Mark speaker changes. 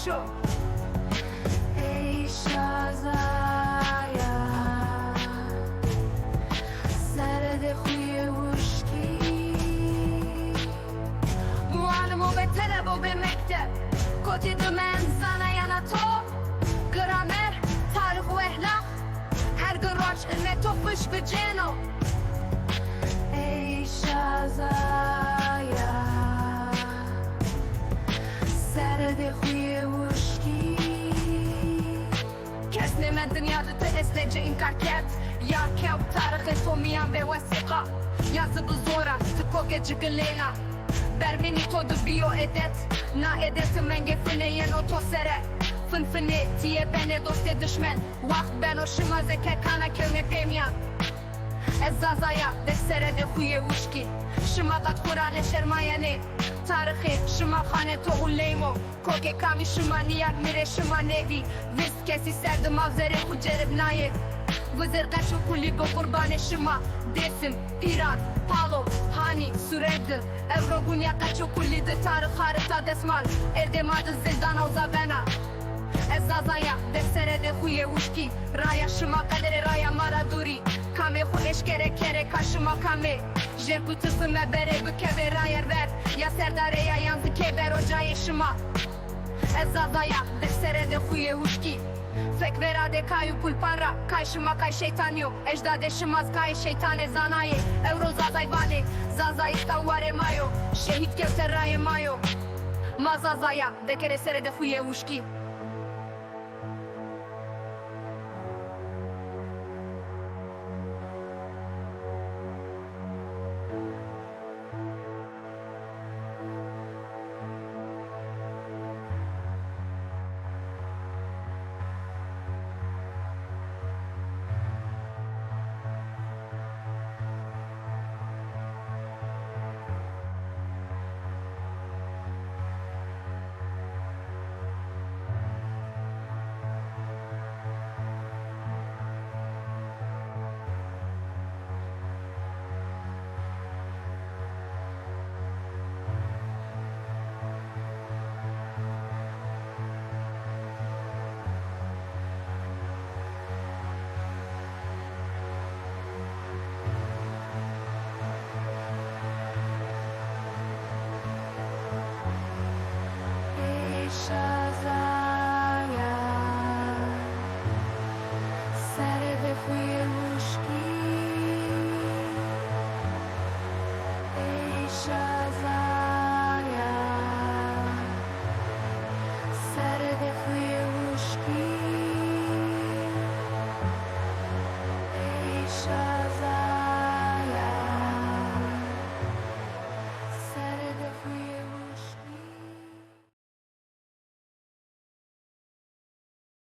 Speaker 1: شو ای شازایا سرد خوی وشکی معلم و به طلب و به مکتب کتی دمن زنه یانا تو گرامر تاریخ و احلاق هر گراج علم توفش به جنو ای شازایا سرد خوی وشکی کس نمید dünyada da esnece inkar ket یا که و تاریخ تو میان به وسیقا یا زب زورا تکو که جگلینا برمینی تو دو بیو ادت نا ادت من گفنه ینو تو سره فنفنه تیه بنه دوست دشمن وقت بنو شما زکه کانا کلمه پیمیان ازازایا دستره ده خوی وشکی شما قد قرآن شرمایانه تاریخی شما خانه تو اولیمو کوکه کامی شما نیاد میره شما نوی وست کسی سرد مغزره خود جرب نایه وزر قشو کلی به قربان شما دسم ایران پالو هانی سورد اورو قشو کلی ده تاریخ خارطا دسمال اردماد زلدان و زبنا ازازایا دستره ده خوی وشکی رایا شما قدر رایا مارا دوری کامه خودش کره کاشما کامه جر کتسم بره بکه رایر ور یا سرداره یا یانزی که برو جای شما ازازایا دستره ده خوی وشکی فکر وراده کایو پول پان را کای شما کای شیطانیو اجداد شماز کای شیطان زانایه اورو زازای واده زازای استواره مایو شهید کفتر رای مایو ما زازایا دکره سره ده خوی وشکی